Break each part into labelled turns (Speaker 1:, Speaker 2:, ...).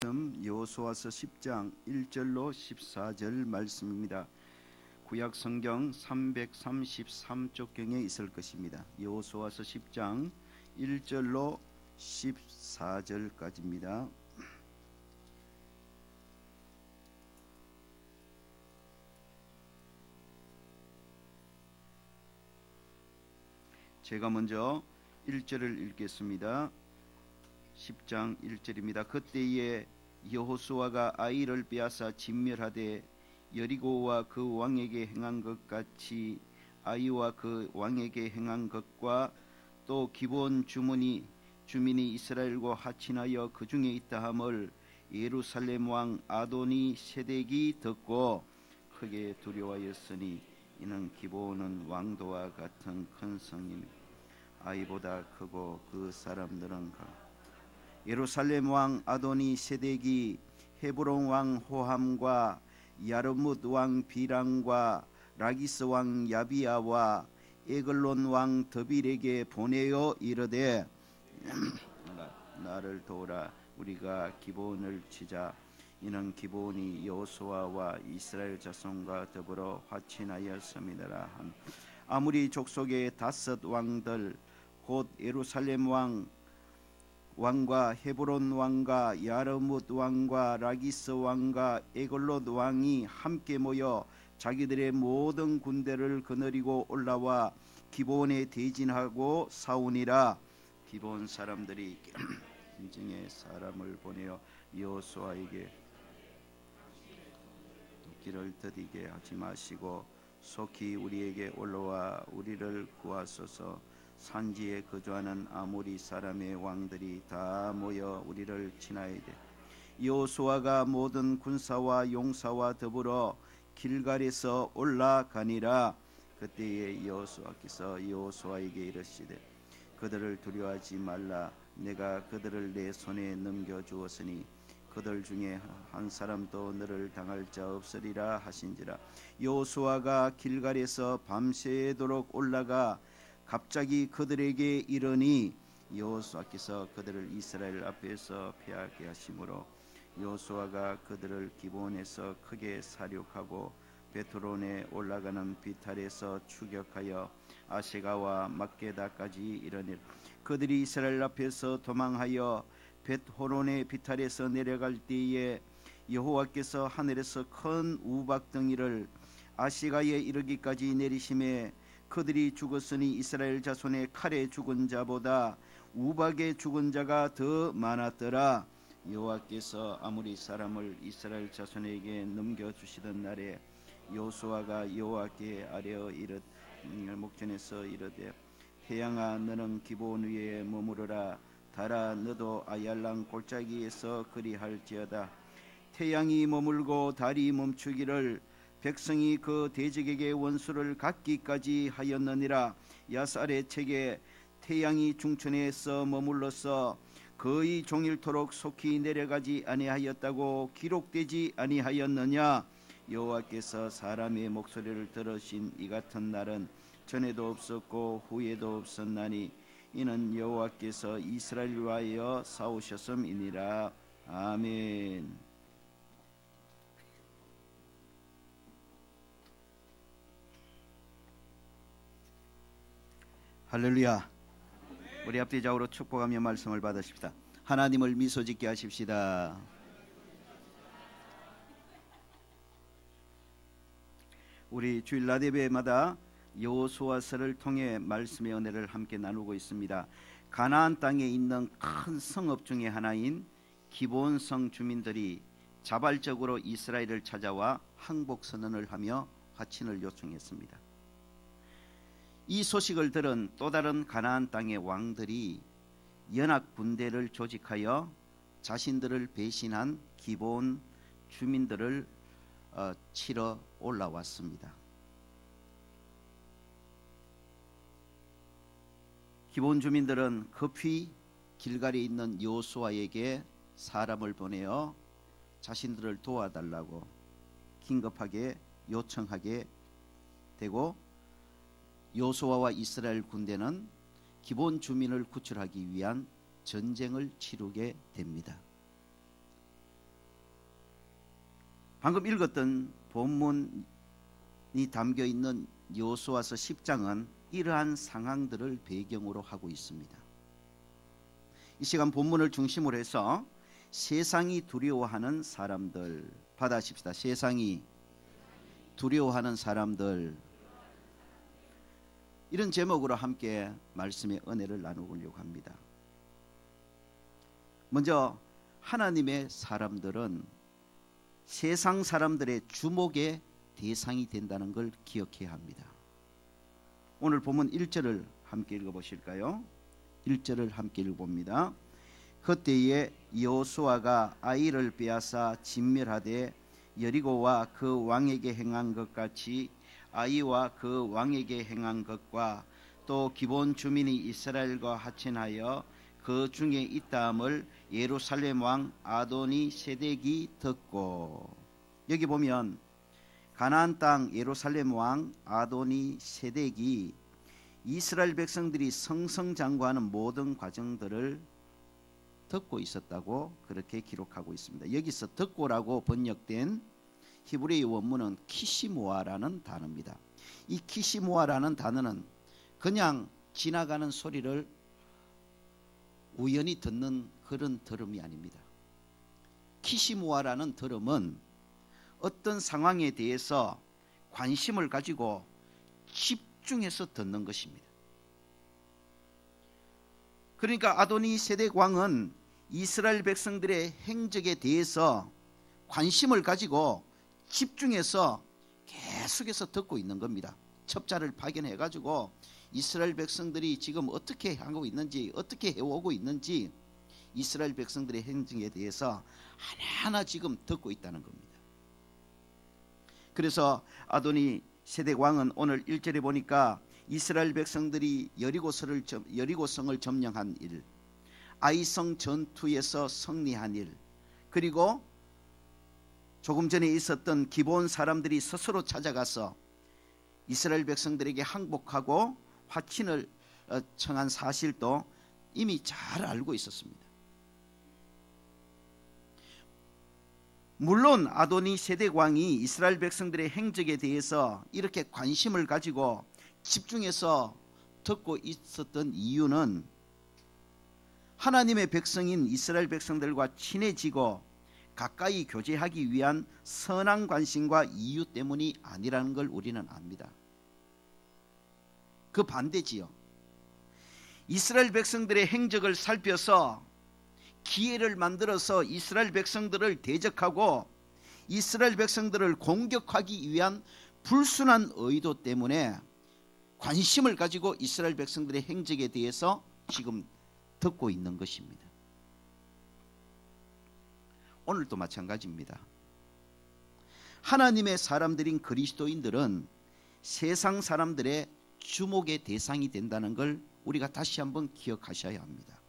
Speaker 1: 여호수아서 10장 1절로 14절 말씀입니다. 구약 성경 333쪽경에 있을 것입니다. 여호수아서 10장 1절로 14절까지입니다. 제가 먼저 1절을 읽겠습니다. 10장 1절입니다. 그때에 여호수아가 아이를 빼앗아 진멸하되 여리고와 그 왕에게 행한 것 같이 아이와 그 왕에게 행한 것과 또 기브온 주민이 이스라엘과 하친하여 그 중에 있다 함을 예루살렘 왕 아도니 세덱이 듣고 크게 두려워하였으니 이는 기브온은 왕도와 같은 큰 성임 아이보다 크고 그 사람들은 예루살렘 왕 아도니 세덱이 헤브론 왕 호함과 야르뭇 왕 비랑과 라기스 왕 야비야와 에글론 왕 더빌에게 보내어 이르되 나를 도우라 우리가 기브온을 치자. 이는 기브온이 여호수아와 이스라엘 자손과 더불어 화친하였음이니라. 아무리 족속의 다섯 왕들 곧 예루살렘 왕과 헤브론 왕과 야르뭇 왕과 라기스 왕과 에글롯 왕이 함께 모여 자기들의 모든 군대를 거느리고 올라와 기브온에 대진하고 싸우니라. 기브온 사람들이 김증의 사람을 보내어 여호수아에게 길을 더디게 하지 마시고 속히 우리에게 올라와 우리를 구하소서. 산지에 거주하는 아모리 사람의 왕들이 다 모여 우리를 친하여야 돼. 여호수아가 모든 군사와 용사와 더불어 길갈에서 올라가니라. 그때에 여호수아께서 여호수아에게 이르시되 그들을 두려워하지 말라. 내가 그들을 내 손에 넘겨주었으니 그들 중에 한 사람도 너를 당할 자 없으리라 하신지라. 여호수아가 길갈에서 밤새도록 올라가 갑자기 그들에게 이르니 여호수아께서 그들을 이스라엘 앞에서 패하게 하심으로 여호수아가 그들을 기브온에서 크게 사륙하고 베트론에 올라가는 비탈에서 추격하여 아세가와 막게다까지 이르니라. 그들이 이스라엘 앞에서 도망하여 벳호론의 비탈에서 내려갈 때에 여호와께서 하늘에서 큰 우박덩이를 아시가에 이르기까지 내리심에 그들이 죽었으니 이스라엘 자손의 칼에 죽은 자보다 우박에 죽은 자가 더 많았더라. 여호와께서 아무리 사람을 이스라엘 자손에게 넘겨주시던 날에 여호수아가 여호와께 아뢰어 목전에서 이르되 태양아 너는 기브온 위에 머무르라. 달아 너도 아얄랑 골짜기에서 그리할지어다. 태양이 머물고 달이 멈추기를 백성이 그 대적에게 원수를 갚기까지 하였느니라. 야살의 책에 태양이 중천에서 머물러서 거의 종일토록 속히 내려가지 아니하였다고 기록되지 아니하였느냐. 여호와께서 사람의 목소리를 들으신 이 같은 날은 전에도 없었고 후에도 없었나니 이는 여호와께서 이스라엘을 위하여 싸우셨음이니라. 아멘. 할렐루야. 우리 앞뒤좌우로 축복하며 말씀을 받으십시다. 하나님을 미소짓게 하십시다. 우리 주일 낮 예배마다 여호수아서를 통해 말씀의 은혜를 함께 나누고 있습니다. 가나안 땅에 있는 큰 성읍 중에 하나인 기브온 성 주민들이 자발적으로 이스라엘을 찾아와 항복 선언을 하며 화친을 요청했습니다. 이 소식을 들은 또 다른 가나안 땅의 왕들이 연합 군대를 조직하여 자신들을 배신한 기브온 주민들을 치러 올라왔습니다. 기브온 주민들은 급히 길갈에 있는 여호수아에게 사람을 보내어 자신들을 도와달라고 긴급하게 요청하게 되고 여호수아와 이스라엘 군대는 기브온 주민을 구출하기 위한 전쟁을 치르게 됩니다. 방금 읽었던 본문이 담겨 있는 여호수아서 10장은 이러한 상황들을 배경으로 하고 있습니다. 이 시간 본문을 중심으로 해서 세상이 두려워하는 사람들 받아십시다. 세상이 두려워하는 사람들, 이런 제목으로 함께 말씀의 은혜를 나누려고 합니다. 먼저 하나님의 사람들은 세상 사람들의 주목의 대상이 된다는 걸 기억해야 합니다. 오늘 본문 1절을 함께 읽어보실까요? 1절을 함께 읽어봅니다. 그때에 여호수아가 아이를 빼앗아 진멸하되 여리고와 그 왕에게 행한 것 같이 아이와 그 왕에게 행한 것과 또 기본 주민이 이스라엘과 하친하여 그 중에 있다함을 예루살렘 왕 아도니 세덱이 듣고, 여기 보면 가나안 땅 예루살렘 왕 아도니 세덱이 이스라엘 백성들이 성성장구하는 모든 과정들을 듣고 있었다고 그렇게 기록하고 있습니다. 여기서 듣고라고 번역된 히브리 원문은 키시모아라는 단어입니다. 이 키시모아라는 단어는 그냥 지나가는 소리를 우연히 듣는 그런 들음이 아닙니다. 키시모아라는 들음은 어떤 상황에 대해서 관심을 가지고 집중해서 듣는 것입니다. 그러니까 아도니 세덱 왕은 이스라엘 백성들의 행적에 대해서 관심을 가지고 집중해서 계속해서 듣고 있는 겁니다. 첩자를 파견해 가지고 이스라엘 백성들이 지금 어떻게 하고 있는지, 어떻게 해오고 있는지 이스라엘 백성들의 행적에 대해서 하나하나 지금 듣고 있다는 겁니다. 그래서 아도니 세덱 왕은 오늘 1절에 보니까 이스라엘 백성들이 여리고성을 점령한 일, 아이성 전투에서 승리한 일, 그리고 조금 전에 있었던 기브온 사람들이 스스로 찾아가서 이스라엘 백성들에게 항복하고 화친을 청한 사실도 이미 잘 알고 있었습니다. 물론 아도니 세덱 왕이 이스라엘 백성들의 행적에 대해서 이렇게 관심을 가지고 집중해서 듣고 있었던 이유는 하나님의 백성인 이스라엘 백성들과 친해지고 가까이 교제하기 위한 선한 관심과 이유 때문이 아니라는 걸 우리는 압니다. 그 반대지요. 이스라엘 백성들의 행적을 살펴서 기회를 만들어서 이스라엘 백성들을 대적하고 이스라엘 백성들을 공격하기 위한 불순한 의도 때문에 관심을 가지고 이스라엘 백성들의 행적에 대해서 지금 듣고 있는 것입니다. 오늘도 마찬가지입니다. 하나님의 사람들인 그리스도인들은 세상 사람들의 주목의 대상이 된다는 걸 우리가 다시 한번 기억하셔야 합니다.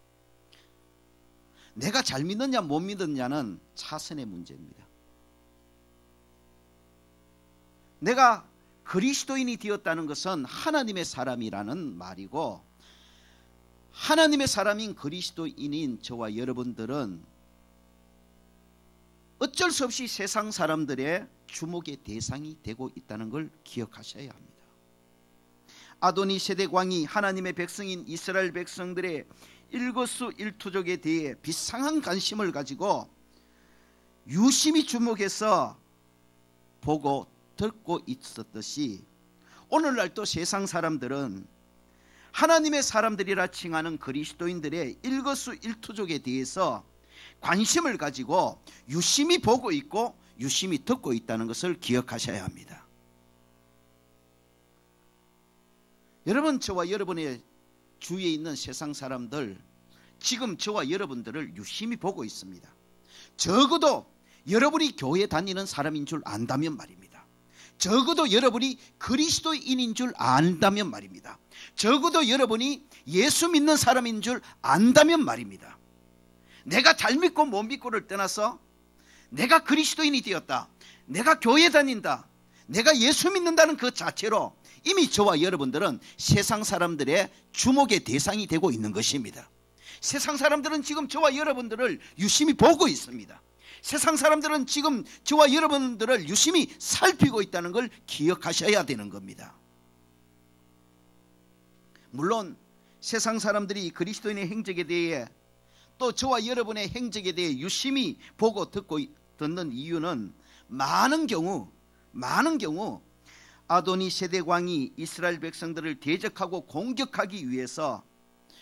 Speaker 1: 내가 잘 믿느냐 못 믿느냐는 차선의 문제입니다. 내가 그리스도인이 되었다는 것은 하나님의 사람이라는 말이고, 하나님의 사람인 그리스도인인 저와 여러분들은 어쩔 수 없이 세상 사람들의 주목의 대상이 되고 있다는 걸 기억하셔야 합니다. 아도니 세덱 왕이 하나님의 백성인 이스라엘 백성들의 일거수일투족에 대해 비상한 관심을 가지고 유심히 주목해서 보고 듣고 있었듯이, 오늘날 또 세상 사람들은 하나님의 사람들이라 칭하는 그리스도인들의 일거수일투족에 대해서 관심을 가지고 유심히 보고 있고 유심히 듣고 있다는 것을 기억하셔야 합니다. 여러분, 저와 여러분의 주위에 있는 세상 사람들, 지금 저와 여러분들을 유심히 보고 있습니다. 적어도 여러분이 교회 다니는 사람인 줄 안다면 말입니다. 적어도 여러분이 그리스도인인 줄 안다면 말입니다. 적어도 여러분이 예수 믿는 사람인 줄 안다면 말입니다. 내가 잘 믿고 못 믿고를 떠나서 내가 그리스도인이 되었다, 내가 교회 다닌다, 내가 예수 믿는다는 그 자체로 이미 저와 여러분들은 세상 사람들의 주목의 대상이 되고 있는 것입니다. 세상 사람들은 지금 저와 여러분들을 유심히 보고 있습니다. 세상 사람들은 지금 저와 여러분들을 유심히 살피고 있다는 걸 기억하셔야 되는 겁니다. 물론 세상 사람들이 그리스도인의 행적에 대해 또 저와 여러분의 행적에 대해 유심히 보고 듣는 이유는 많은 경우 아도니 세대왕이 이스라엘 백성들을 대적하고 공격하기 위해서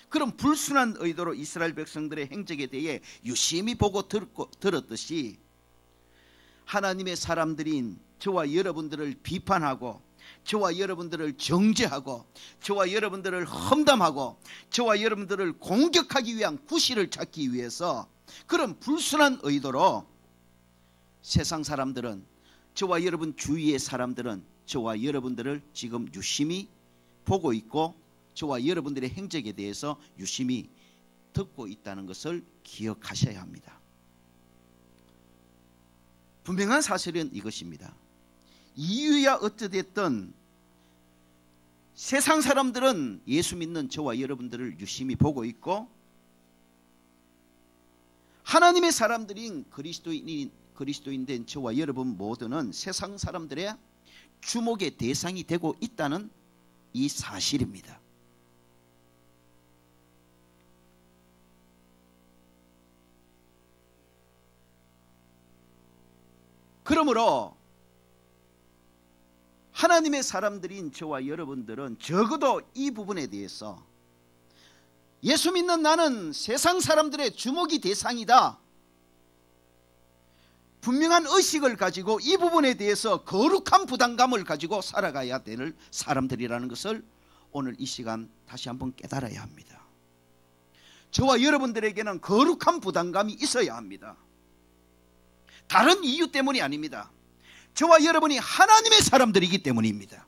Speaker 1: 그런 불순한 의도로 이스라엘 백성들의 행적에 대해 유심히 보고 들었듯이 하나님의 사람들인 저와 여러분들을 비판하고 저와 여러분들을 정죄하고 저와 여러분들을 험담하고 저와 여러분들을 공격하기 위한 구실을 찾기 위해서 그런 불순한 의도로 세상 사람들은 저와 여러분 주위의 사람들은 저와 여러분들을 지금 유심히 보고 있고 저와 여러분들의 행적에 대해서 유심히 듣고 있다는 것을 기억하셔야 합니다. 분명한 사실은 이것입니다. 이유야 어찌됐든 세상 사람들은 예수 믿는 저와 여러분들을 유심히 보고 있고 하나님의 사람들인 그리스도인 된 저와 여러분 모두는 세상 사람들의 주목의 대상이 되고 있다는 이 사실입니다. 그러므로 하나님의 사람들인 저와 여러분들은 적어도 이 부분에 대해서 예수 믿는 나는 세상 사람들의 주목이 대상이다, 분명한 의식을 가지고 이 부분에 대해서 거룩한 부담감을 가지고 살아가야 될 사람들이라는 것을 오늘 이 시간 다시 한번 깨달아야 합니다. 저와 여러분들에게는 거룩한 부담감이 있어야 합니다. 다른 이유 때문이 아닙니다. 저와 여러분이 하나님의 사람들이기 때문입니다.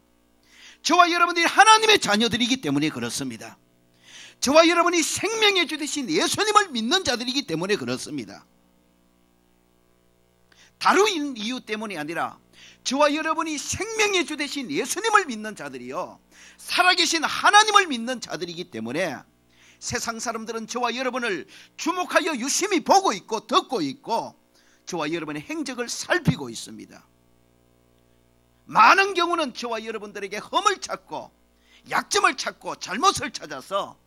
Speaker 1: 저와 여러분들이 하나님의 자녀들이기 때문에 그렇습니다. 저와 여러분이 생명의 주 되신 예수님을 믿는 자들이기 때문에 그렇습니다. 다른 이유 때문이 아니라 저와 여러분이 생명의 주 되신 예수님을 믿는 자들이요, 살아계신 하나님을 믿는 자들이기 때문에 세상 사람들은 저와 여러분을 주목하여 유심히 보고 있고 듣고 있고 저와 여러분의 행적을 살피고 있습니다. 많은 경우는 저와 여러분들에게 흠을 찾고 약점을 찾고 잘못을 찾아서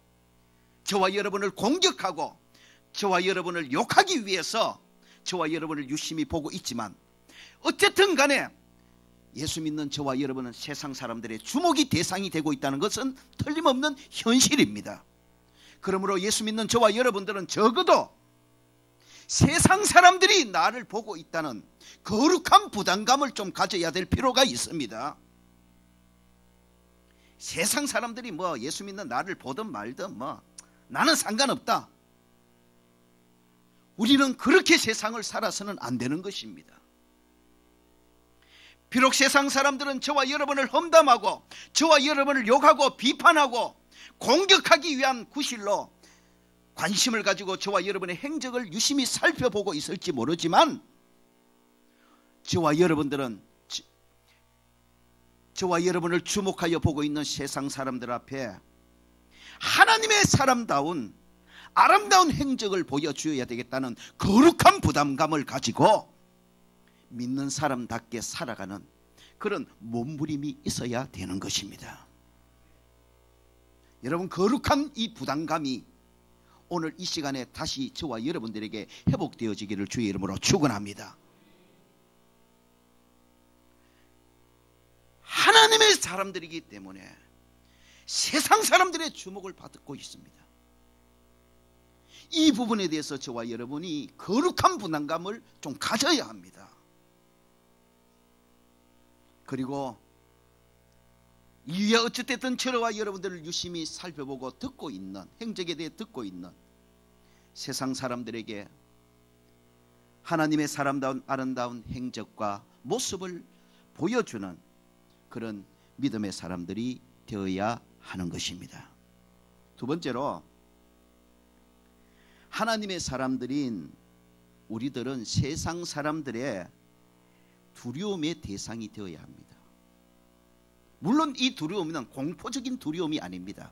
Speaker 1: 저와 여러분을 공격하고 저와 여러분을 욕하기 위해서 저와 여러분을 유심히 보고 있지만 어쨌든 간에 예수 믿는 저와 여러분은 세상 사람들의 주목이 대상이 되고 있다는 것은 틀림없는 현실입니다. 그러므로 예수 믿는 저와 여러분들은 적어도 세상 사람들이 나를 보고 있다는 거룩한 부담감을 좀 가져야 될 필요가 있습니다. 세상 사람들이 뭐 예수 믿는 나를 보든 말든 뭐 나는 상관없다. 우리는 그렇게 세상을 살아서는 안 되는 것입니다. 비록 세상 사람들은 저와 여러분을 험담하고 저와 여러분을 욕하고 비판하고 공격하기 위한 구실로 관심을 가지고 저와 여러분의 행적을 유심히 살펴보고 있을지 모르지만 저와 여러분들은 저와 여러분을 주목하여 보고 있는 세상 사람들 앞에 하나님의 사람다운 아름다운 행적을 보여주어야 되겠다는 거룩한 부담감을 가지고 믿는 사람답게 살아가는 그런 몸부림이 있어야 되는 것입니다. 여러분, 거룩한 이 부담감이 오늘 이 시간에 다시 저와 여러분들에게 회복되어지기를 주의 이름으로 축원합니다. 하나님의 사람들이기 때문에 세상 사람들의 주목을 받고 있습니다. 이 부분에 대해서 저와 여러분이 거룩한 부담감을 좀 가져야 합니다. 그리고 이에 어찌됐든 저와 여러분들을 유심히 살펴보고 듣고 있는 행적에 대해 듣고 있는 세상 사람들에게 하나님의 사람다운 아름다운 행적과 모습을 보여주는 그런 믿음의 사람들이 되어야 하는 것입니다. 두 번째로, 하나님의 사람들인 우리들은 세상 사람들의 두려움의 대상이 되어야 합니다. 물론 이 두려움은 공포적인 두려움이 아닙니다.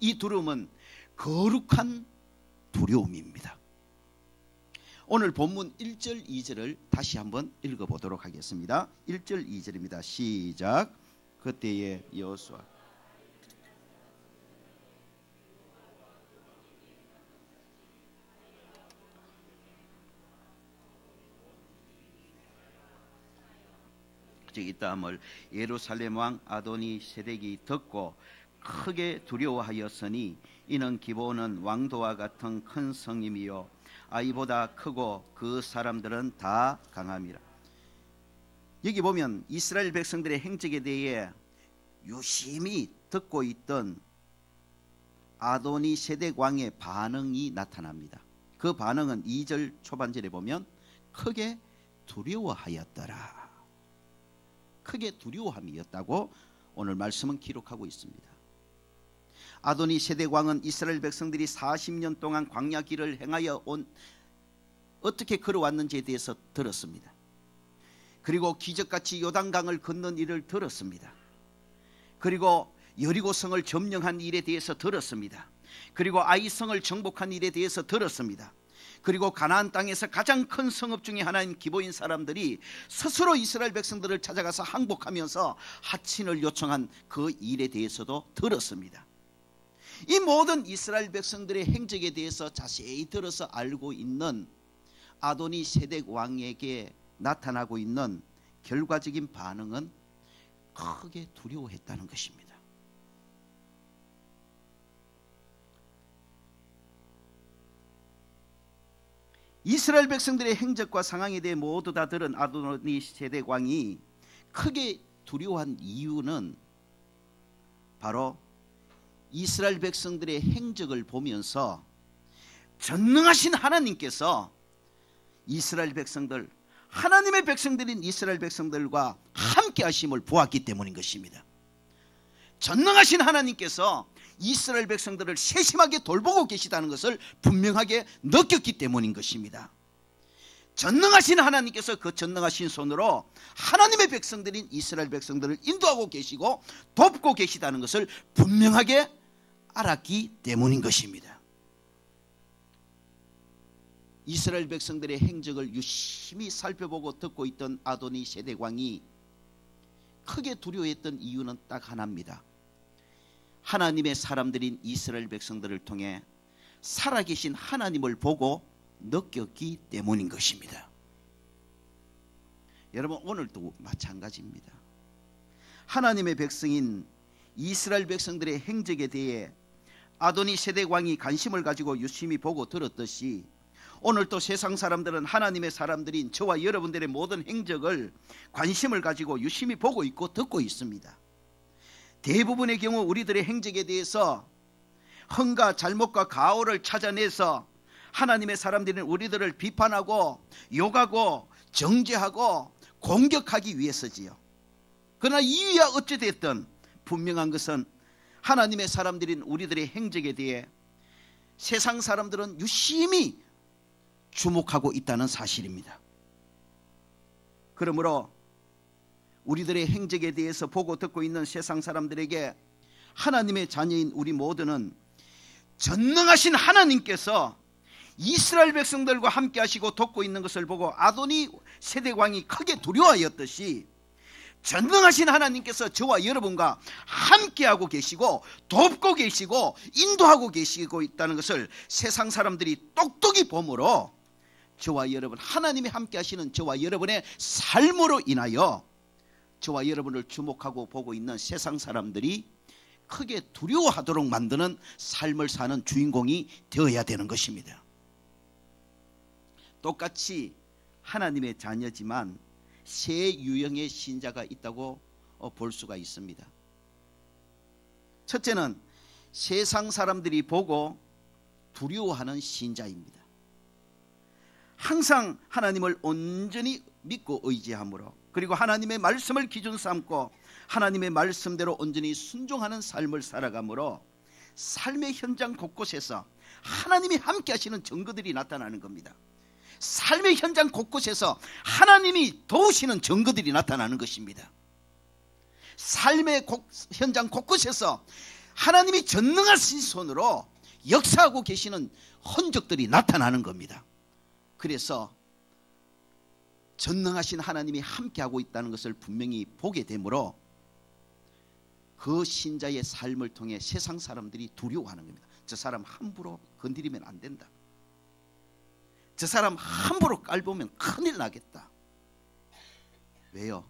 Speaker 1: 이 두려움은 거룩한 두려움입니다. 오늘 본문 1절 2절을 다시 한번 읽어보도록 하겠습니다. 1절 2절입니다. 시작. 그때의 여호수아 이 다음을 예루살렘 왕 아도니 세덱이 듣고 크게 두려워하였으니 이는 기브온은 왕도와 같은 큰 성임이요 아이보다 크고 그 사람들은 다 강함이라. 여기 보면 이스라엘 백성들의 행적에 대해 유심히 듣고 있던 아도니 세덱 왕의 반응이 나타납니다. 그 반응은 2절 초반절에 보면 크게 두려워하였더라. 크게 두려워함이었다고 오늘 말씀은 기록하고 있습니다. 아도니 세덱 왕은 이스라엘 백성들이 40년 동안 광야 길을 행하여 어떻게 걸어왔는지에 대해서 들었습니다. 그리고 기적같이 요단강을 건넌 일을 들었습니다. 그리고 여리고성을 점령한 일에 대해서 들었습니다. 그리고 아이성을 정복한 일에 대해서 들었습니다. 그리고 가나안 땅에서 가장 큰 성읍 중에 하나인 기브온 사람들이 스스로 이스라엘 백성들을 찾아가서 항복하면서 하친을 요청한 그 일에 대해서도 들었습니다. 이 모든 이스라엘 백성들의 행적에 대해서 자세히 들어서 알고 있는 아도니 세덱 왕에게 나타나고 있는 결과적인 반응은 크게 두려워했다는 것입니다. 이스라엘 백성들의 행적과 상황에 대해 모두 다 들은 아도니 세덱 왕이 크게 두려워한 이유는 바로 이스라엘 백성들의 행적을 보면서 전능하신 하나님께서 이스라엘 백성들, 하나님의 백성들인 이스라엘 백성들과 함께 하심을 보았기 때문인 것입니다. 전능하신 하나님께서 이스라엘 백성들을 세심하게 돌보고 계시다는 것을 분명하게 느꼈기 때문인 것입니다. 전능하신 하나님께서 그 전능하신 손으로 하나님의 백성들인 이스라엘 백성들을 인도하고 계시고 돕고 계시다는 것을 분명하게 알았기 때문인 것입니다. 이스라엘 백성들의 행적을 유심히 살펴보고 듣고 있던 아도니 세덱 왕이 크게 두려워했던 이유는 딱 하나입니다. 하나님의 사람들인 이스라엘 백성들을 통해 살아계신 하나님을 보고 느꼈기 때문인 것입니다. 여러분, 오늘도 마찬가지입니다. 하나님의 백성인 이스라엘 백성들의 행적에 대해 아도니 세덱 왕이 관심을 가지고 유심히 보고 들었듯이 오늘도 세상 사람들은 하나님의 사람들인 저와 여러분들의 모든 행적을 관심을 가지고 유심히 보고 있고 듣고 있습니다. 대부분의 경우 우리들의 행적에 대해서 헌과 잘못과 가오를 찾아내서 하나님의 사람들은 우리들을 비판하고 욕하고 정죄하고 공격하기 위해서지요. 그러나 이유야 어찌됐든 분명한 것은 하나님의 사람들인 우리들의 행적에 대해 세상 사람들은 유심히 주목하고 있다는 사실입니다. 그러므로 우리들의 행적에 대해서 보고 듣고 있는 세상 사람들에게 하나님의 자녀인 우리 모두는 전능하신 하나님께서 이스라엘 백성들과 함께 하시고 돕고 있는 것을 보고 아도니 세덱 왕이 크게 두려워하였듯이 전능하신 하나님께서 저와 여러분과 함께하고 계시고 돕고 계시고 인도하고 계시고 있다는 것을 세상 사람들이 똑똑히 보므로 저와 여러분, 하나님이 함께 하시는 저와 여러분의 삶으로 인하여 저와 여러분을 주목하고 보고 있는 세상 사람들이 크게 두려워하도록 만드는 삶을 사는 주인공이 되어야 되는 것입니다. 똑같이 하나님의 자녀지만 세 유형의 신자가 있다고 볼 수가 있습니다. 첫째는 세상 사람들이 보고 두려워하는 신자입니다. 항상 하나님을 온전히 믿고 의지함으로, 그리고 하나님의 말씀을 기준 삼고 하나님의 말씀대로 온전히 순종하는 삶을 살아가므로 삶의 현장 곳곳에서 하나님이 함께 하시는 증거들이 나타나는 겁니다. 삶의 현장 곳곳에서 하나님이 도우시는 증거들이 나타나는 것입니다. 삶의 현장 곳곳에서 하나님이 전능하신 손으로 역사하고 계시는 흔적들이 나타나는 겁니다. 그래서 전능하신 하나님이 함께하고 있다는 것을 분명히 보게 되므로 그 신자의 삶을 통해 세상 사람들이 두려워하는 겁니다. 저 사람 함부로 건드리면 안 된다. 저 사람 함부로 깔보면 큰일 나겠다. 왜요?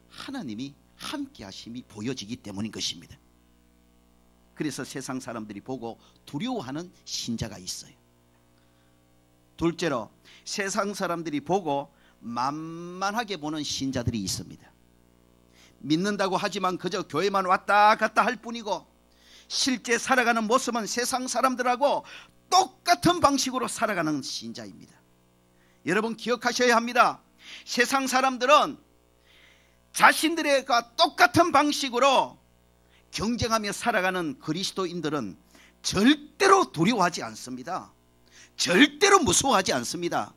Speaker 1: 하나님이 함께 하심이 보여지기 때문인 것입니다. 그래서 세상 사람들이 보고 두려워하는 신자가 있어요. 둘째로 세상 사람들이 보고 만만하게 보는 신자들이 있습니다. 믿는다고 하지만 그저 교회만 왔다 갔다 할 뿐이고 실제 살아가는 모습은 세상 사람들하고 똑같은 방식으로 살아가는 신자입니다. 여러분 기억하셔야 합니다. 세상 사람들은 자신들과 똑같은 방식으로 경쟁하며 살아가는 그리스도인들은 절대로 두려워하지 않습니다. 절대로 무서워하지 않습니다.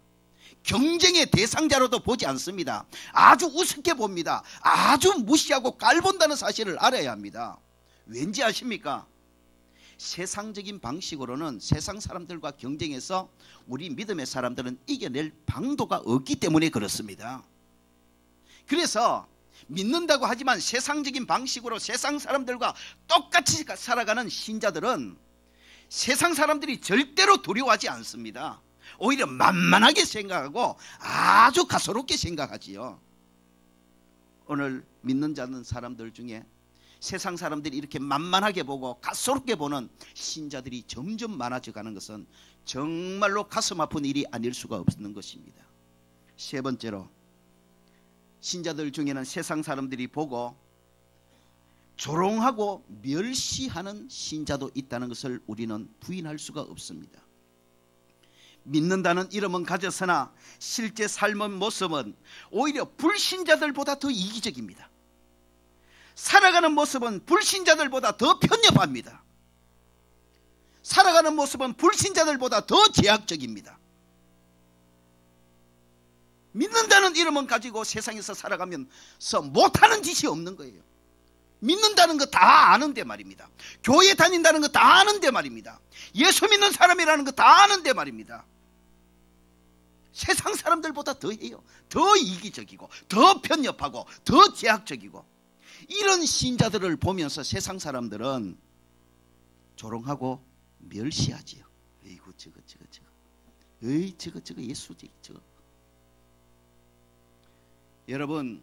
Speaker 1: 경쟁의 대상자로도 보지 않습니다. 아주 우습게 봅니다. 아주 무시하고 깔본다는 사실을 알아야 합니다. 왠지 아십니까? 세상적인 방식으로는 세상 사람들과 경쟁해서 우리 믿음의 사람들은 이겨낼 방도가 없기 때문에 그렇습니다. 그래서 믿는다고 하지만 세상적인 방식으로 세상 사람들과 똑같이 살아가는 신자들은 세상 사람들이 절대로 두려워하지 않습니다. 오히려 만만하게 생각하고 아주 가소롭게 생각하지요. 오늘 믿는 자는 사람들 중에 세상 사람들이 이렇게 만만하게 보고 가소롭게 보는 신자들이 점점 많아져 가는 것은 정말로 가슴 아픈 일이 아닐 수가 없는 것입니다. 세 번째로 신자들 중에는 세상 사람들이 보고 조롱하고 멸시하는 신자도 있다는 것을 우리는 부인할 수가 없습니다. 믿는다는 이름은 가졌으나 실제 삶의 모습은 오히려 불신자들보다 더 이기적입니다. 살아가는 모습은 불신자들보다 더 편협합니다. 살아가는 모습은 불신자들보다 더 제약적입니다. 믿는다는 이름은 가지고 세상에서 살아가면서 못하는 짓이 없는 거예요. 믿는다는 거 다 아는데 말입니다. 교회 다닌다는 거 다 아는데 말입니다. 예수 믿는 사람이라는 거 다 아는데 말입니다. 세상 사람들보다 더 해요. 더 이기적이고 더 편협하고 더 제약적이고 이런 신자들을 보면서 세상 사람들은 조롱하고 멸시하지요. 에이구 저거 에이 저거 예수지 저거. 여러분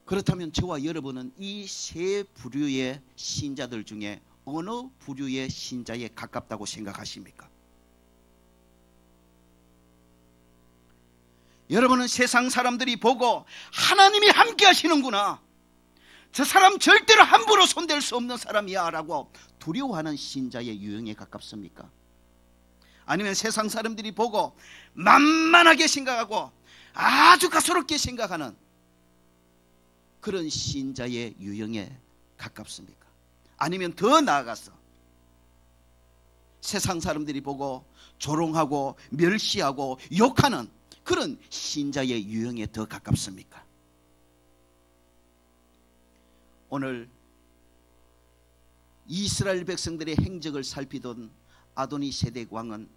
Speaker 1: 그렇다면 저와 여러분은 이 세 부류의 신자들 중에 어느 부류의 신자에 가깝다고 생각하십니까? 여러분은 세상 사람들이 보고 하나님이 함께 하시는구나, 저 사람 절대로 함부로 손댈 수 없는 사람이야 라고 두려워하는 신자의 유형에 가깝습니까? 아니면 세상 사람들이 보고 만만하게 생각하고 아주 가소롭게 생각하는 그런 신자의 유형에 가깝습니까? 아니면 더 나아가서 세상 사람들이 보고 조롱하고 멸시하고 욕하는 그런 신자의 유형에 더 가깝습니까? 오늘 이스라엘 백성들의 행적을 살피던 아도니 세덱 왕은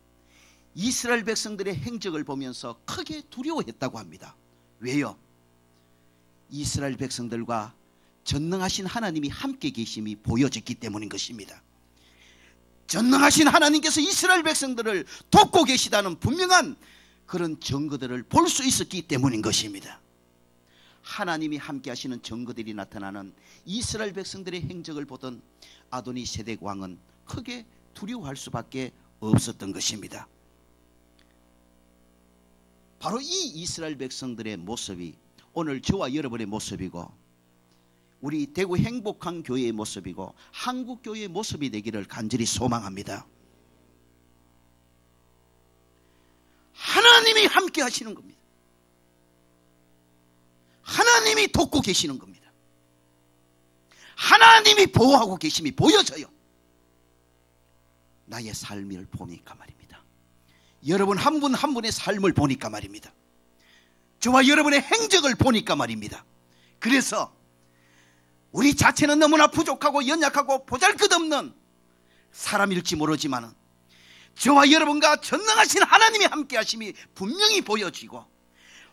Speaker 1: 이스라엘 백성들의 행적을 보면서 크게 두려워했다고 합니다. 왜요? 이스라엘 백성들과 전능하신 하나님이 함께 계심이 보여졌기 때문인 것입니다. 전능하신 하나님께서 이스라엘 백성들을 돕고 계시다는 분명한 그런 증거들을 볼 수 있었기 때문인 것입니다. 하나님이 함께 하시는 증거들이 나타나는 이스라엘 백성들의 행적을 보던 아도니 세덱 왕은 크게 두려워할 수밖에 없었던 것입니다. 바로 이 이스라엘 백성들의 모습이 오늘 저와 여러분의 모습이고 우리 대구 행복한 교회의 모습이고 한국 교회의 모습이 되기를 간절히 소망합니다. 하나님이 함께 하시는 겁니다. 하나님이 돕고 계시는 겁니다. 하나님이 보호하고 계심이 보여져요. 나의 삶을 보니까 말입니다. 여러분 한 분 한 분의 삶을 보니까 말입니다. 저와 여러분의 행적을 보니까 말입니다. 그래서 우리 자체는 너무나 부족하고 연약하고 보잘것없는 사람일지 모르지만 저와 여러분과 전능하신 하나님의 함께 하심이 분명히 보여지고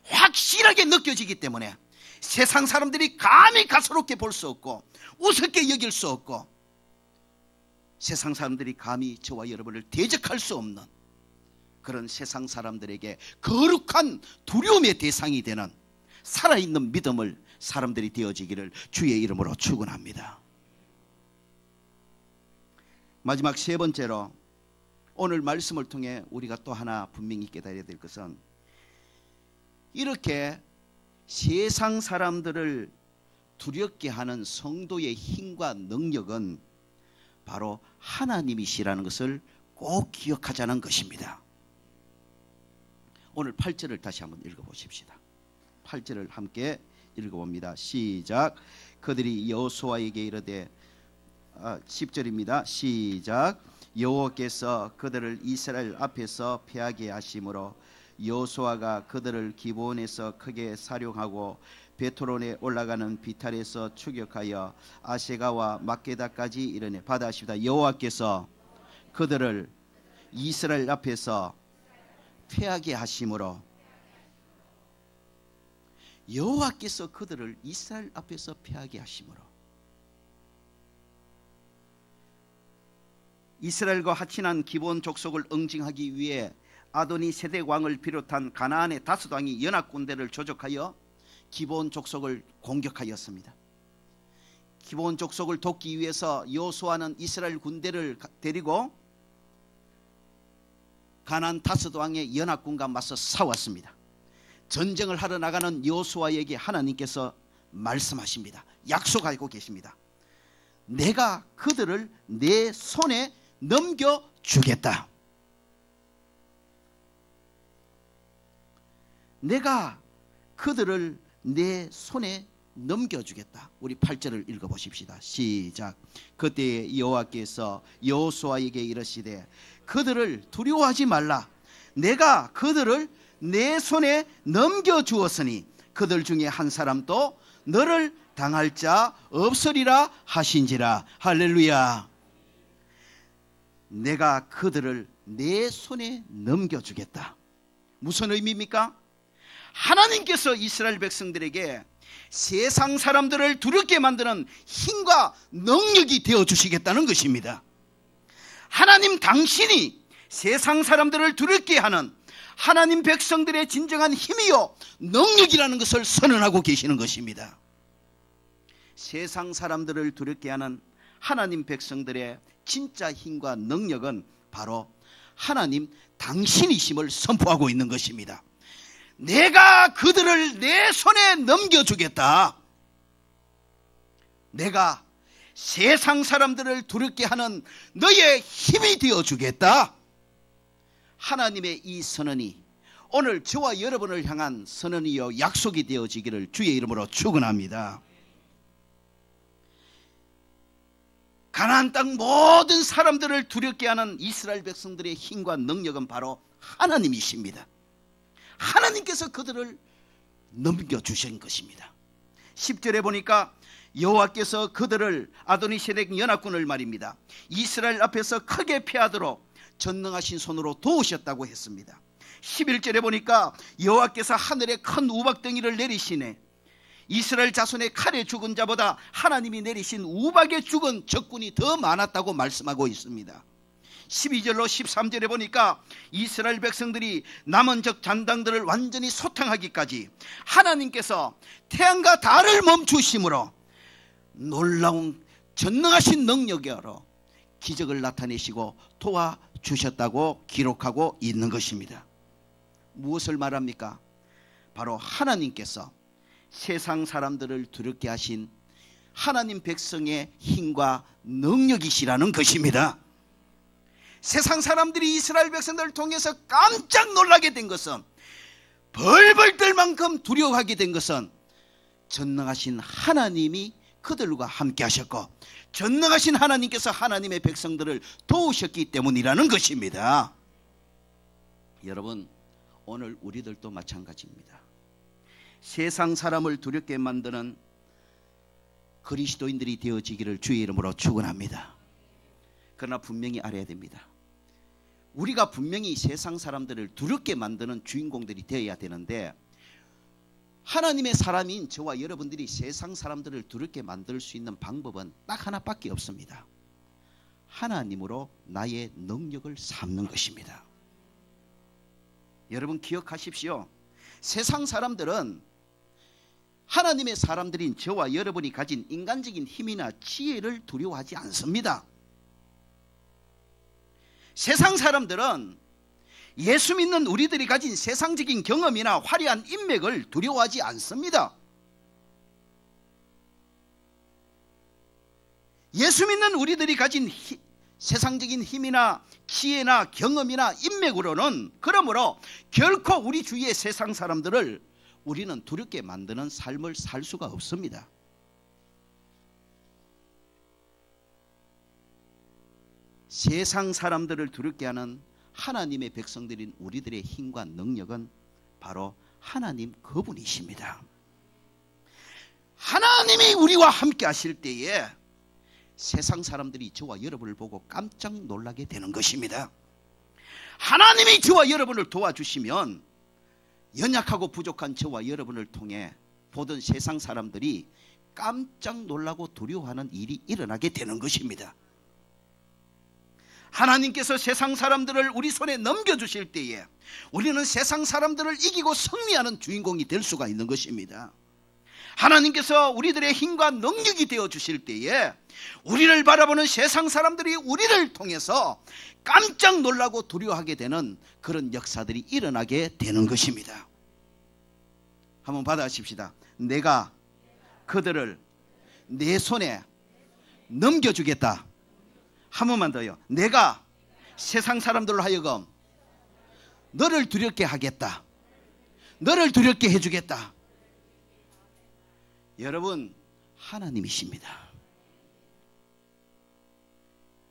Speaker 1: 확실하게 느껴지기 때문에 세상 사람들이 감히 가소롭게 볼 수 없고 우습게 여길 수 없고 세상 사람들이 감히 저와 여러분을 대적할 수 없는 그런 세상 사람들에게 거룩한 두려움의 대상이 되는 살아있는 믿음을 사람들이 되어지기를 주의 이름으로 축원합니다. 마지막 세 번째로 오늘 말씀을 통해 우리가 또 하나 분명히 깨달아야 될 것은 이렇게 세상 사람들을 두렵게 하는 성도의 힘과 능력은 바로 하나님이시라는 것을 꼭 기억하자는 것입니다. 오늘 8절을 다시 한번 읽어보십시다. 8절을 함께 읽어봅니다. 시작. 그들이 여호수아에게 이르되 10절입니다. 시작. 여호와께서 그들을 이스라엘 앞에서 패하게 하심으로 여호수아가 그들을 기브온에서 크게 사륙하고 베토론에 올라가는 비탈에서 추격하여 아세가와 막게다까지 이르니 받아십니다. 여호와께서 그들을 이스라엘 앞에서 패하게 하심으로 여호와께서 그들을 이스라엘 앞에서 패하게 하심으로 이스라엘과 하친한 기브온 족속을 응징하기 위해 아도니 세덱 왕을 비롯한 가나안의 다섯 왕이 연합 군대를 조직하여 기브온 족속을 공격하였습니다. 기브온 족속을 돕기 위해서 여호수아는 이스라엘 군대를 데리고 가나안 다섯 왕의 연합군과 맞서 싸웠습니다. 전쟁을 하러 나가는 여호수아에게 하나님께서 말씀하십니다. 약속하고 계십니다. 내가 그들을 내 손에 넘겨주겠다. 내가 그들을 내 손에 넘겨주겠다. 우리 8절을 읽어보십시다. 시작. 그때 여호와께서 여호수아에게 이르시되 그들을 두려워하지 말라. 내가 그들을 내 손에 넘겨주었으니 그들 중에 한 사람도 너를 당할 자 없으리라 하신지라. 할렐루야. 내가 그들을 내 손에 넘겨주겠다. 무슨 의미입니까? 하나님께서 이스라엘 백성들에게 세상 사람들을 두렵게 만드는 힘과 능력이 되어주시겠다는 것입니다. 하나님 당신이 세상 사람들을 두렵게 하는 하나님 백성들의 진정한 힘이요 능력이라는 것을 선언하고 계시는 것입니다. 세상 사람들을 두렵게 하는 하나님 백성들의 진짜 힘과 능력은 바로 하나님 당신이심을 선포하고 있는 것입니다. 내가 그들을 내 손에 넘겨주겠다. 내가 세상 사람들을 두렵게 하는 너의 힘이 되어주겠다. 하나님의 이 선언이 오늘 저와 여러분을 향한 선언이요 약속이 되어지기를 주의 이름으로 축원합니다. 가나안 땅 모든 사람들을 두렵게 하는 이스라엘 백성들의 힘과 능력은 바로 하나님이십니다. 하나님께서 그들을 넘겨주신 것입니다. 10절에 보니까 여호와께서 그들을 아도니세덱 연합군을 말입니다. 이스라엘 앞에서 크게 패하도록 전능하신 손으로 도우셨다고 했습니다. 11절에 보니까 여호와께서 하늘에 큰 우박덩이를 내리시네. 이스라엘 자손의 칼에 죽은 자보다 하나님이 내리신 우박에 죽은 적군이 더 많았다고 말씀하고 있습니다. 12절로 13절에 보니까 이스라엘 백성들이 남은 적 잔당들을 완전히 소탕하기까지 하나님께서 태양과 달을 멈추심으로 놀라운 전능하신 능력으로 기적을 나타내시고 도와주셨다고 기록하고 있는 것입니다. 무엇을 말합니까? 바로 하나님께서 세상 사람들을 두렵게 하신 하나님 백성의 힘과 능력이시라는 것입니다. 세상 사람들이 이스라엘 백성들을 통해서 깜짝 놀라게 된 것은, 벌벌 떨 만큼 두려워하게 된 것은 전능하신 하나님이 그들과 함께 하셨고 전능하신 하나님께서 하나님의 백성들을 도우셨기 때문이라는 것입니다. 여러분, 오늘 우리들도 마찬가지입니다. 세상 사람을 두렵게 만드는 그리스도인들이 되어지기를 주의 이름으로 축원합니다. 그러나 분명히 알아야 됩니다. 우리가 분명히 세상 사람들을 두렵게 만드는 주인공들이 되어야 되는데, 하나님의 사람인 저와 여러분들이 세상 사람들을 두렵게 만들 수 있는 방법은 딱 하나밖에 없습니다. 하나님으로 나의 능력을 삼는 것입니다. 여러분 기억하십시오. 세상 사람들은 하나님의 사람들인 저와 여러분이 가진 인간적인 힘이나 지혜를 두려워하지 않습니다. 세상 사람들은 예수 믿는 우리들이 가진 세상적인 경험이나 화려한 인맥을 두려워하지 않습니다. 예수 믿는 우리들이 가진 세상적인 힘이나 지혜나 경험이나 인맥으로는, 그러므로 결코 우리 주위의 세상 사람들을 우리는 두렵게 만드는 삶을 살 수가 없습니다. 세상 사람들을 두렵게 하는 하나님의 백성들인 우리들의 힘과 능력은 바로 하나님 그분이십니다. 하나님이 우리와 함께 하실 때에 세상 사람들이 저와 여러분을 보고 깜짝 놀라게 되는 것입니다. 하나님이 저와 여러분을 도와주시면 연약하고 부족한 저와 여러분을 통해 보던 세상 사람들이 깜짝 놀라고 두려워하는 일이 일어나게 되는 것입니다. 하나님께서 세상 사람들을 우리 손에 넘겨주실 때에 우리는 세상 사람들을 이기고 승리하는 주인공이 될 수가 있는 것입니다. 하나님께서 우리들의 힘과 능력이 되어주실 때에 우리를 바라보는 세상 사람들이 우리를 통해서 깜짝 놀라고 두려워하게 되는 그런 역사들이 일어나게 되는 것입니다. 한번 받아십시다. 내가 그들을 내 손에 넘겨주겠다. 한 번만 더요. 내가 세상 사람들로 하여금 너를 두렵게 하겠다. 너를 두렵게 해주겠다. 여러분, 하나님이십니다.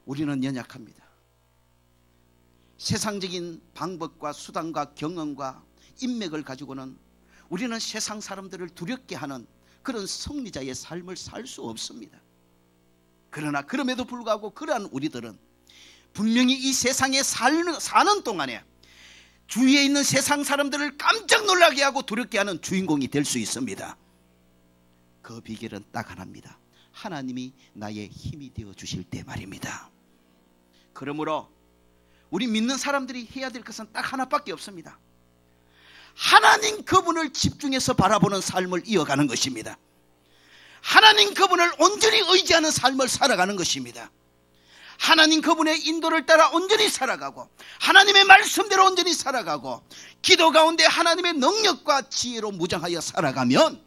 Speaker 1: 우리는 연약합니다. 세상적인 방법과 수단과 경험과 인맥을 가지고는 우리는 세상 사람들을 두렵게 하는 그런 승리자의 삶을 살 수 없습니다. 그러나 그럼에도 불구하고 그러한 우리들은 분명히 이 세상에 사는 동안에 주위에 있는 세상 사람들을 깜짝 놀라게 하고 두렵게 하는 주인공이 될 수 있습니다. 그 비결은 딱 하나입니다. 하나님이 나의 힘이 되어 주실 때 말입니다. 그러므로 우리 믿는 사람들이 해야 될 것은 딱 하나밖에 없습니다. 하나님 그분을 집중해서 바라보는 삶을 이어가는 것입니다. 하나님 그분을 온전히 의지하는 삶을 살아가는 것입니다. 하나님 그분의 인도를 따라 온전히 살아가고 하나님의 말씀대로 온전히 살아가고 기도 가운데 하나님의 능력과 지혜로 무장하여 살아가면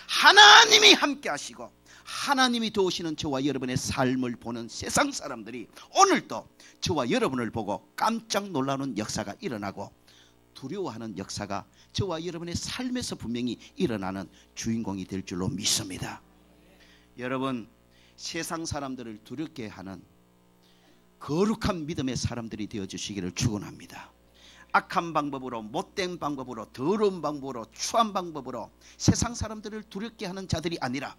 Speaker 1: 하나님이 함께 하시고 하나님이 도우시는 저와 여러분의 삶을 보는 세상 사람들이 오늘도 저와 여러분을 보고 깜짝 놀라는 역사가 일어나고 두려워하는 역사가 저와 여러분의 삶에서 분명히 일어나는 주인공이 될 줄로 믿습니다. 여러분, 세상 사람들을 두렵게 하는 거룩한 믿음의 사람들이 되어주시기를 축원합니다. 악한 방법으로, 못된 방법으로, 더러운 방법으로, 추한 방법으로 세상 사람들을 두렵게 하는 자들이 아니라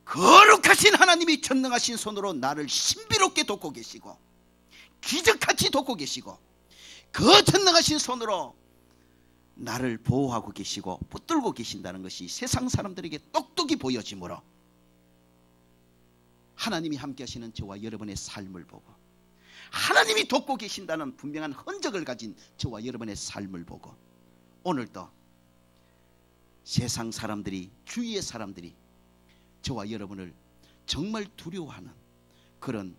Speaker 1: 거룩하신 하나님이 전능하신 손으로 나를 신비롭게 돕고 계시고 기적같이 돕고 계시고 그 전능하신 손으로 나를 보호하고 계시고 붙들고 계신다는 것이 세상 사람들에게 똑똑히 보여지므로 하나님이 함께 하시는 저와 여러분의 삶을 보고 하나님이 돕고 계신다는 분명한 흔적을 가진 저와 여러분의 삶을 보고 오늘도 세상 사람들이, 주위의 사람들이 저와 여러분을 정말 두려워하는 그런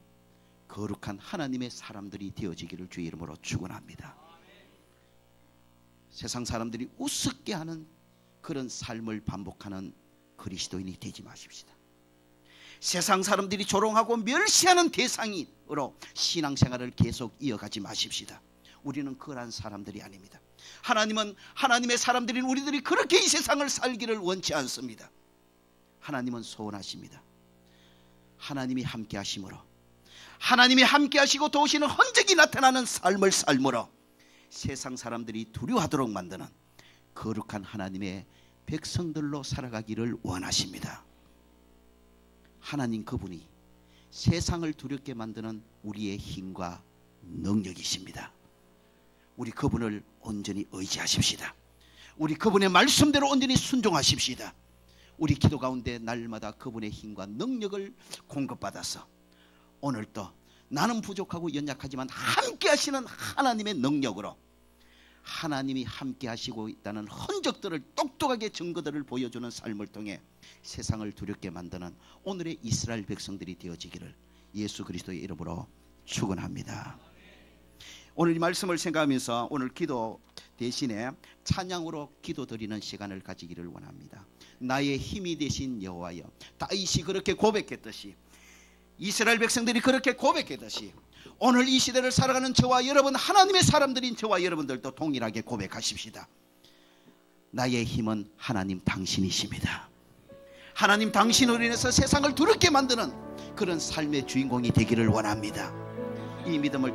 Speaker 1: 거룩한 하나님의 사람들이 되어지기를 주의 이름으로 축원합니다. 세상 사람들이 우습게 하는 그런 삶을 반복하는 그리스도인이 되지 마십시다. 세상 사람들이 조롱하고 멸시하는 대상으로 신앙생활을 계속 이어가지 마십시다. 우리는 그러한 사람들이 아닙니다. 하나님은 하나님의 사람들인 우리들이 그렇게 이 세상을 살기를 원치 않습니다. 하나님은 소원하십니다. 하나님이 함께 하심으로 하나님이 함께 하시고 도우시는 흔적이 나타나는 삶을 삶으로 세상 사람들이 두려워하도록 만드는 거룩한 하나님의 백성들로 살아가기를 원하십니다. 하나님 그분이 세상을 두렵게 만드는 우리의 힘과 능력이십니다. 우리 그분을 온전히 의지하십시다. 우리 그분의 말씀대로 온전히 순종하십시다. 우리 기도 가운데 날마다 그분의 힘과 능력을 공급받아서 오늘도 나는 부족하고 연약하지만 함께 하시는 하나님의 능력으로 하나님이 함께 하시고 있다는 흔적들을 똑똑하게 증거들을 보여주는 삶을 통해 세상을 두렵게 만드는 오늘의 이스라엘 백성들이 되어지기를 예수 그리스도의 이름으로 축원합니다. 오늘 이 말씀을 생각하면서 오늘 기도 대신에 찬양으로 기도드리는 시간을 가지기를 원합니다. 나의 힘이 되신 여호와여, 다윗이 그렇게 고백했듯이, 이스라엘 백성들이 그렇게 고백했듯이 오늘 이 시대를 살아가는 저와 여러분, 하나님의 사람들인 저와 여러분들도 동일하게 고백하십시다. 나의 힘은 하나님 당신이십니다. 하나님 당신으로 인해서 세상을 두렵게 만드는 그런 삶의 주인공이 되기를 원합니다. 이 믿음을